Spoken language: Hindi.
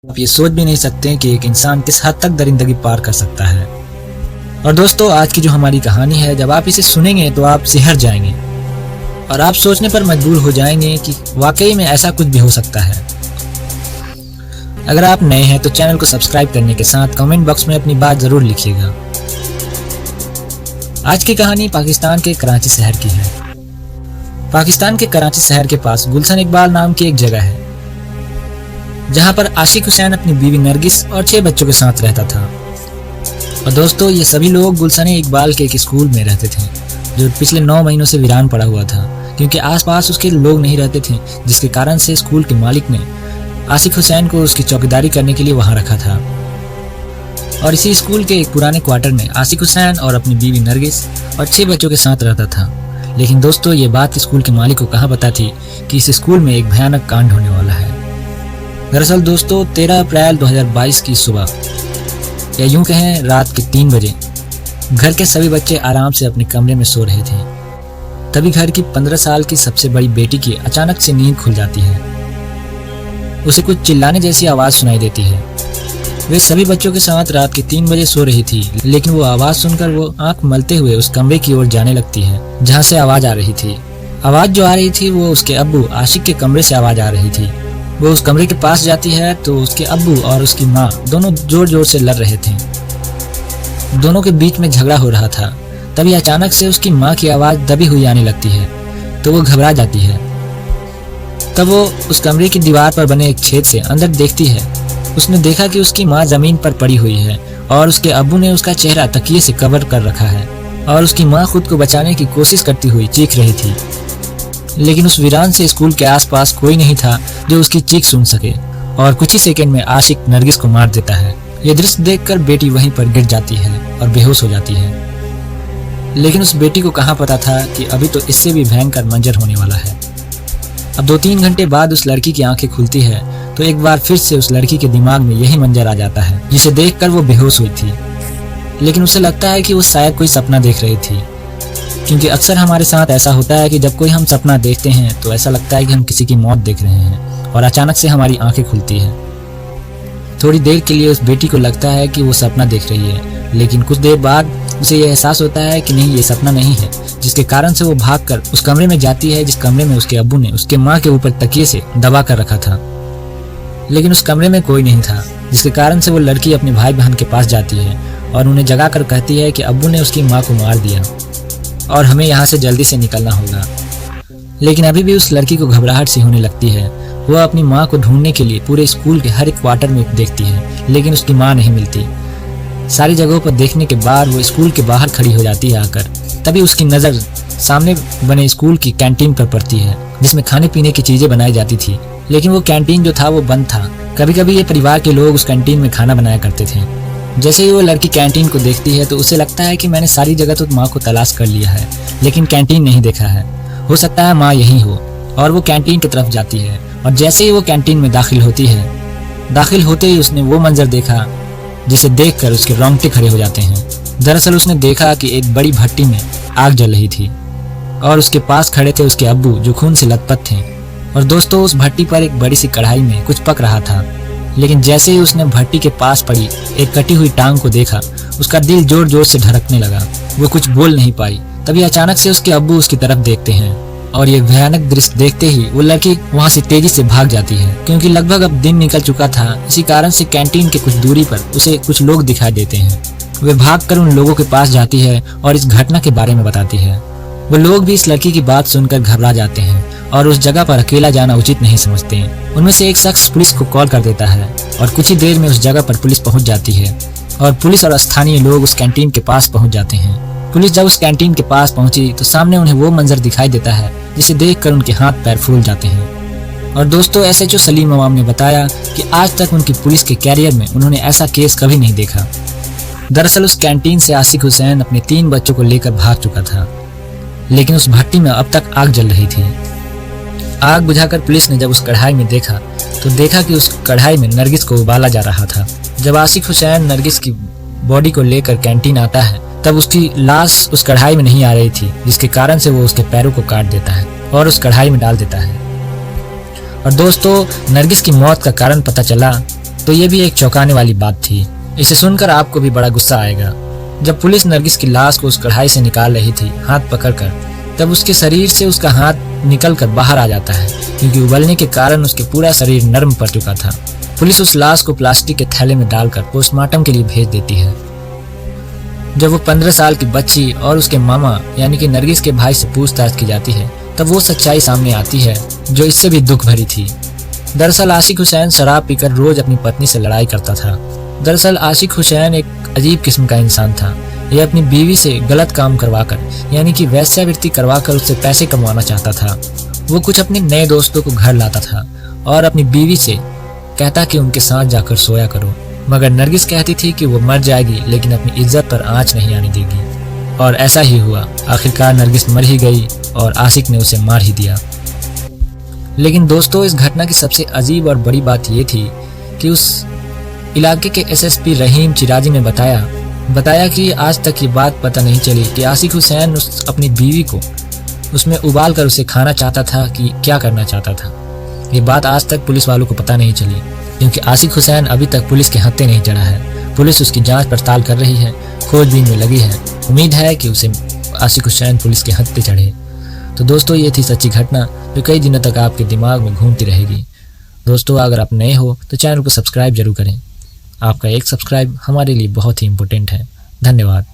आप ये सोच भी नहीं सकते कि एक इंसान किस हद तक दरिंदगी पार कर सकता है। और दोस्तों, आज की जो हमारी कहानी है, जब आप इसे सुनेंगे तो आप सिहर जाएंगे और आप सोचने पर मजबूर हो जाएंगे कि वाकई में ऐसा कुछ भी हो सकता है। अगर आप नए हैं तो चैनल को सब्सक्राइब करने के साथ कमेंट बॉक्स में अपनी बात जरूर लिखिएगा। आज की कहानी पाकिस्तान के कराची शहर की है। पाकिस्तान के कराची शहर के पास गुलशन इकबाल नाम की एक जगह है, जहां पर आशिक हुसैन अपनी बीवी नरगिस और 6 बच्चों के साथ रहता था। और दोस्तों, ये सभी लोग गुलशन इकबाल के एक स्कूल में रहते थे, जो पिछले 9 महीनों से वीरान पड़ा हुआ था, क्योंकि आसपास उसके लोग नहीं रहते थे, जिसके कारण से स्कूल के मालिक ने आशिक हुसैन को उसकी चौकीदारी करने के लिए वहां रखा था। और इसी स्कूल के एक पुराने क्वार्टर में आशिक हुसैन और अपनी बीवी नरगिस और 6 बच्चों के साथ रहता था। लेकिन दोस्तों, ये बात स्कूल के मालिक को कहाँ पता थी कि इस स्कूल में एक भयानक कांड होने वाला है। दरअसल दोस्तों, 13 अप्रैल 2022 की सुबह, या यूं कहें रात के 3 बजे, घर के सभी बच्चे आराम से अपने कमरे में सो रहे थे। तभी घर की 15 साल की सबसे बड़ी बेटी की अचानक से नींद खुल जाती है। उसे कुछ चिल्लाने जैसी आवाज सुनाई देती है। वे सभी बच्चों के साथ रात के 3 बजे सो रही थी, लेकिन वो आवाज सुनकर वो आंख मलते हुए उस कमरे की ओर जाने लगती है जहाँ से आवाज आ रही थी। आवाज जो आ रही थी वो उसके अब्बू आशिक के कमरे से आवाज आ रही थी। वो उस कमरे के पास जाती है तो उसके अब्बू और उसकी माँ दोनों जोर जोर से लड़ रहे थे। दोनों के बीच में झगड़ा हो रहा था। तभी अचानक से उसकी माँ की आवाज दबी हुई आने लगती है, तो वो घबरा जाती है। तब वो उस कमरे की दीवार पर बने एक छेद से अंदर देखती है। उसने देखा कि उसकी माँ जमीन पर पड़ी हुई है और उसके अब्बू ने उसका चेहरा तकिए से कवर कर रखा है, और उसकी माँ खुद को बचाने की कोशिश करती हुई चीख रही थी। लेकिन उस वीरान से स्कूल के आसपास कोई नहीं था जो उसकी चीख सुन सके, और कुछ ही सेकंड में आशिक नरगिस को मार देता है। यह दृश्य देखकर बेटी वहीं पर गिर जाती है और बेहोश हो जाती है। लेकिन उस बेटी को कहाँ पता था कि अभी तो इससे भी भयंकर मंजर होने वाला है। अब 2-3 घंटे बाद उस लड़की की आंखें खुलती है तो एक बार फिर से उस लड़की के दिमाग में यही मंजर आ जाता है, जिसे देखकर वो बेहोश हुई थी। लेकिन उसे लगता है कि वो शायद कोई सपना देख रही थी, क्योंकि अक्सर हमारे साथ ऐसा होता है कि जब कोई हम सपना देखते हैं तो ऐसा लगता है कि हम किसी की मौत देख रहे हैं, और अचानक से हमारी आंखें खुलती है। थोड़ी देर के लिए उस बेटी को लगता है कि वो सपना देख रही है, लेकिन कुछ देर बाद उसे यह एहसास होता है कि नहीं, ये सपना नहीं है, जिसके कारण से वो भागकर उस कमरे में जाती है जिस कमरे में उसके अब्बू ने उसके माँ के ऊपर तकिए से दबा कर रखा था। लेकिन उस कमरे में कोई नहीं था, जिसके कारण से वो लड़की अपने भाई बहन के पास जाती है और उन्हें जगाकर कहती है कि अब्बू ने उसकी माँ को मार दिया और हमें यहाँ से जल्दी से निकलना होगा। लेकिन अभी भी उस लड़की को घबराहट सी होने लगती है। वह अपनी माँ को ढूंढने के लिए पूरे स्कूल के हर एक क्वार्टर में देखती है, लेकिन उसकी माँ नहीं मिलती। सारी जगहों पर देखने के बाद वो स्कूल के बाहर खड़ी हो जाती है आकर। तभी उसकी नज़र सामने बने स्कूल की कैंटीन पर पड़ती है, जिसमें खाने पीने की चीजें बनाई जाती थी। लेकिन वो कैंटीन जो था वो बंद था। कभी कभी ये परिवार के लोग उस कैंटीन में खाना बनाया करते थे। जैसे ही वो लड़की कैंटीन को देखती है तो उसे लगता है कि मैंने सारी जगह तो माँ को तलाश कर लिया है, लेकिन कैंटीन नहीं देखा है। हो सकता है माँ यहीं हो। और वो कैंटीन की तरफ जाती है, और जैसे ही वो कैंटीन में दाखिल होती है, दाखिल होते ही उसने वो मंजर देखा जिसे देखकर उसके रोंगटे खड़े हो जाते हैं। दरअसल उसने देखा कि एक बड़ी भट्टी में आग जल रही थी और उसके पास खड़े थे उसके अब्बू, जो खून से लथपथ थे। और दोस्तों, उस भट्टी पर एक बड़ी सी कढ़ाई में कुछ पक रहा था। लेकिन जैसे ही उसने भट्टी के पास पड़ी एक कटी हुई टांग को देखा, उसका दिल जोर जोर से धड़कने लगा। वो कुछ बोल नहीं पाई। तभी अचानक से उसके अब्बू उसकी तरफ देखते हैं, और ये भयानक दृश्य देखते ही वो लड़की वहाँ से तेजी से भाग जाती है, क्योंकि लगभग अब दिन निकल चुका था। इसी कारण से कैंटीन के कुछ दूरी पर उसे कुछ लोग दिखाई देते हैं। वे भागकर उन लोगों के पास जाती है और इस घटना के बारे में बताती है। वो लोग भी इस लड़की की बात सुनकर घबरा जाते हैं और उस जगह पर अकेला जाना उचित नहीं समझते हैं। उनमें से एक शख्स पुलिस को कॉल कर देता है और कुछ ही देर में उस जगह पर पुलिस पहुंच जाती है, और पुलिस और स्थानीय लोग उस कैंटीन के पास पहुंच जाते हैं। पुलिस जब उस कैंटीन के पास पहुंची तो सामने उन्हें वो मंजर दिखाई देता है जिसे देखकर उनके हाथ पैर फूल जाते हैं। और दोस्तों, एसएचओ सलीम अवाम ने बताया कि आज तक उनकी पुलिस के कैरियर में उन्होंने ऐसा केस कभी नहीं देखा। दरअसल उस कैंटीन से आशिक हुसैन अपने 3 बच्चों को लेकर भाग चुका था, लेकिन उस भट्टी में अब तक आग जल रही थी। आग बुझाकर पुलिस ने जब उस कढ़ाई में देखा तो देखा कि उस कढ़ाई में नरगिस को उबाला जा रहा था। जब आशिक हुसैन नरगिस की बॉडी को लेकर कैंटीन आता है तब उसकी लाश उस कढ़ाई में नहीं आ रही थी, जिसके कारण से वो उसके पैरों को काट देता है और उस कढ़ाई में डाल देता है। और दोस्तों, नरगिस की मौत का कारण पता चला तो ये भी एक चौंकाने वाली बात थी। इसे सुनकर आपको भी बड़ा गुस्सा आएगा। जब पुलिस नरगिस की लाश को उस कढ़ाई से निकाल रही थी हाथ पकड़कर, तब उसके शरीर से उसका हाथ निकलकर बाहर आ जाता है, क्योंकि उबलने के कारण उसके पूरा शरीर नरम पड़ चुका था। पुलिस उस लाश को प्लास्टिक के थैले में डालकर पोस्टमार्टम के लिए भेज देती है। जब वो 15 साल की बच्ची और उसके मामा यानी कि नरगिस के भाई से पूछताछ की जाती है, तब वो सच्चाई सामने आती है जो इससे भी दुख भरी थी। दरअसल आशिक हुसैन शराब पीकर रोज अपनी पत्नी से लड़ाई करता था। दरअसल आशिक हुसैन एक अजीब किस्म का इंसान था। यह अपनी बीवी से गलत काम करवाकर यानी कि वेश्यावृत्ति करवाकर उससे पैसे कमाना चाहता था। वो कुछ अपने नए दोस्तों को घर लाता था और अपनी बीवी से कहता कि उनके साथ जाकर सोया करो, मगर नरगिस कहती थी कि वो मर जाएगी लेकिन अपनी इज्जत पर आंच नहीं आने देगी। और ऐसा ही हुआ। आखिरकार नरगिस मर ही गई और आशिक ने उसे मार ही दिया। लेकिन दोस्तों, इस घटना की सबसे अजीब और बड़ी बात यह थी कि उस इलाके के एसएसपी रहीम चिराजी ने बताया कि आज तक ये बात पता नहीं चली कि आशिक हुसैन अपनी बीवी को उसमें उबाल कर उसे खाना चाहता था कि क्या करना चाहता था। ये बात आज तक पुलिस वालों को पता नहीं चली, क्योंकि आशिक हुसैन अभी तक पुलिस के हत्थे नहीं चढ़ा है। पुलिस उसकी जांच पड़ताल कर रही है, खोजबीन में लगी है। उम्मीद है कि उसे आशिक हुसैन पुलिस के हत्थे चढ़े। तो दोस्तों, ये थी सच्ची घटना जो कई दिनों तक आपके दिमाग में घूमती रहेगी। दोस्तों, अगर आप नए हो तो चैनल को सब्सक्राइब जरूर करें। आपका एक सब्सक्राइब हमारे लिए बहुत ही इम्पोर्टेंट है। धन्यवाद।